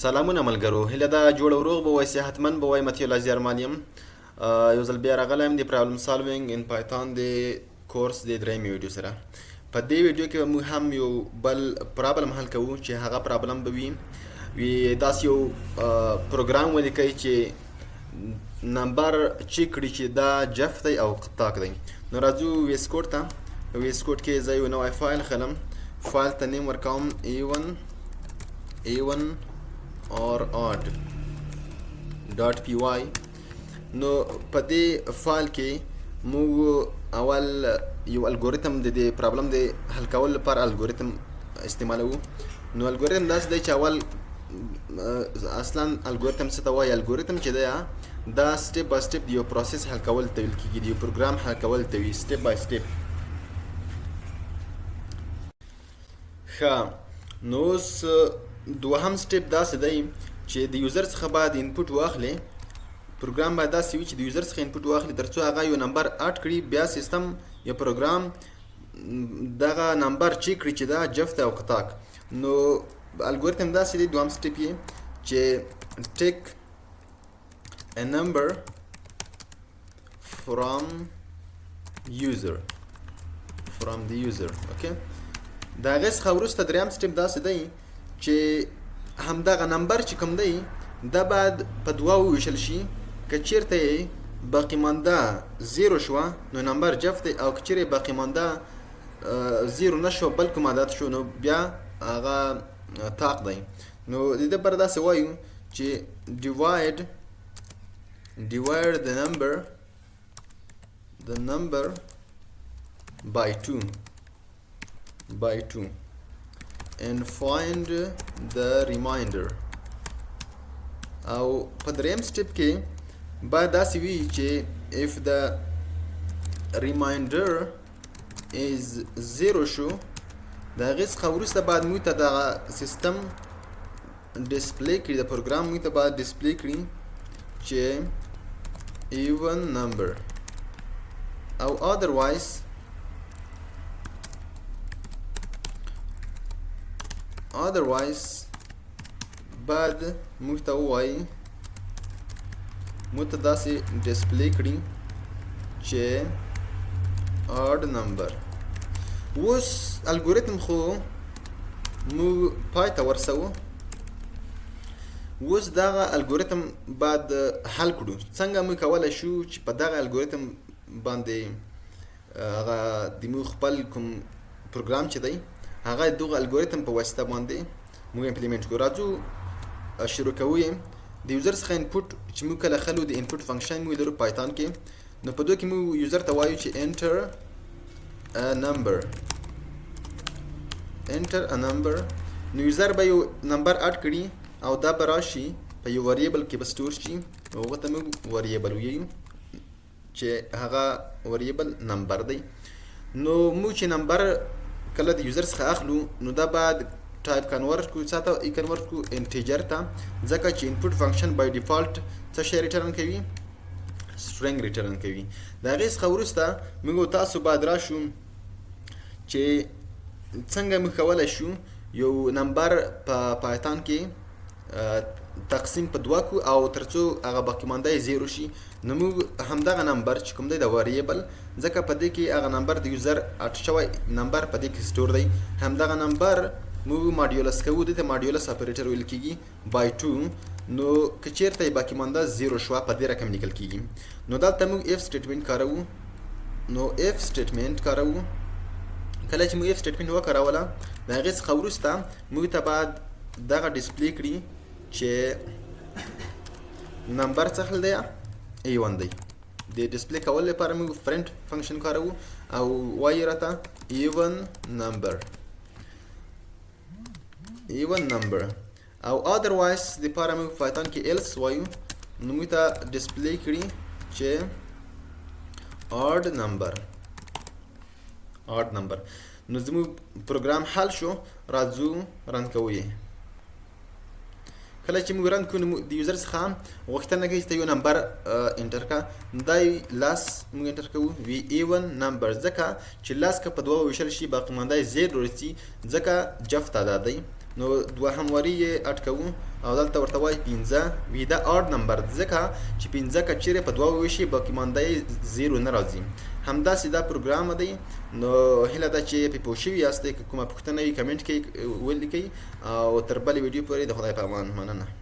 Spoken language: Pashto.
سلامونه ملګرو، هیله ده جوړ او روغ به وای، صحتمند به وای. متي الله زیارمل یم. یو ځل بیا راغلی یم د پرابلم سالوینګ ان پایتون د کورس د درېیمې ویډیو سره. په دې ویډیو کې موږ هم یو بل پرابلم حل کوو چې هغه پرابلم به وي داسې یو پروګرام ولیکئ چې نمبر چیک کړي چې دا جف دی او قطاک دی. نو راځو ویس کوډ ته. ویس کوډ کې زه یو نوی فایل خلم. فایل ته نیم ورکوم A1 or odd.py. نو په دې فایل کې موږ اول یو الګوریتم د دې پرابلم د حل کولو لپاره الګوریتم استعمالوو. نو الګوریتم داسې دی چې اول اصلا الګوریتم څه ته وایي؟ الګوریتم چې دی دا سټیپ بای سټیپ د یو پروسس حل کول ته ویل کېږي، د یو پروګرام حل کول ته وي، سټیپ بای سټیپ. ښه، نو اوس دوهم سټیپ داسې دی چې د یوزر څخه باید انپوټ واخلي. پروګرام باید داسې وي چې د یوزر څخه انپوټ واخلي تر څو هغه یو نمبر اډ کړي، بیا سیستم یا پروګرام دغه نمبر چیک کړي چې دا جفت او قطاک. نو الګوریتم داسې دی، دوهم سټیپ یې چې ټیک a number from the user. اوکې، د هغې څخه وروسته دریم سټیپ داسې دی چې همدغه نمبر چې کوم دی دا باید په دوه وویشل شي. که چیرته یې باقي مانده زیرو شوه نو نمبر جفت دی، او که چیرې باقي مانده زیرو نه شوه بلکې کوم عدد شو نو بیا هغه طاق دی. نو د دې لپاره داسې وایو چې divide the number by 2 and find the remainder. او په دریم سټیپ کې باید داسې وي چې if the remainder is 0 شو د هغې څخه وروسته باید موږ ته دغه سیستم ډسپلی کړي، د پروګرام موږ ته باید ډسپلی کړي چې even number او otherwise بعد موږ ته ووایي موږ ته داسې ډسپلی کړي چې odd number. اوس الګوریتم خو موږ پای ته ورسوو. اوس دغه الګوریتم باید حل کړو. څنګه موږ کولی شو چې په دغه الګوریتم باندې هغه د موږ خپل کوم پروګرام چې دی هغه دغه الګوریتم په واسطه باندې موږ امپلیمنټ کړو. راځو شروع کوو یې. د یوزر څخه انپوټ چې موږ کله خلو د انپوټ فنکشن موږ لرو پایتون کې. نو په دوی کې موږ یوزر ته وایو چې enter a number. نو یوزر به یو نمبر اډ کړي او دا به راشي په یو وریبل کې به سټور شي. هغه ته موږ وریبل وایو چې هغه وریبل نمبر دی. نو موږ چې نمبر کله د یوزر څخه اخلو نو دا باید ټایپ کنورټ کړو، څه ته یې کنورټ کړو؟ انټیجر ته، ځکه چې انپوټ فنکشن بای ډیفالت څه شی ریټرن کوي؟ سټرینګ ریټرن کوي. د هغې څخه وروسته موږ تاسو باید راشو چې څنګه موږ کولی شو یو نمبر په پایتون کې تقسیم په دوه کړو او تر څو هغه باقي مانده یې زیرو شي. نو موږ همدغه نمبر چې کوم دی د وریبل، ځکه په دې کې هغه نمبر د یوزر اډ شوی نمبر په دې کې سټور دی، همدغه نمبر موږ ماډیولس کوو. دې ته ماډیولس اپریټر ویل کېږي بای 2. نو که چیرته یې باقي مانده زیرو شوه په دې رقم لیکل کېږي. نو دلته موږ اف سټیټمنټ کاروو. نو اف سټیټمنټ کاروو. کله چې موږ اف سټیټمنټ وکاروله د هغې څخه وروسته موږ ته باید دغه ډسپلی کړي چې نمبر څه حل دی؟ A1 دی. د ډسپلی کولو لپاره موږ فرنټ فنکشن کاروو او وایي راته even number او otherwise دپاره موږ پایتون کې else وایو. نو موږ ته ډسپلی کړي چې odd number. نو زموږ پروګرام حل شو. راځو رن کوو یې. کله چې موږ رن کوو نو د یوزر څخه غوښتنه کوي چې ته یو نمبر انټر کړه. دا لاس موږ انټر کوو وي A1 نمبر، ځکه چې لاس که په دوه وویشل شي باقي مانده یې زیرو رسي، ځکه جفت عدد دی. نو دوهم وری یې اډ کوو او دلته ورته وایي 15 وي دا اډ نمبر ځکه چې 15 که چیرې په دوه وویشي باقي مانده یې زیرو نه راځي. همداسې دا پروګرام دی. نو هیله ده چې پې پوه شوي یاستئ. که کومه پوښتنه وي کمنټ کې ولیکئ او تر بلې ویډیو پورې د خدای په امان. مننه.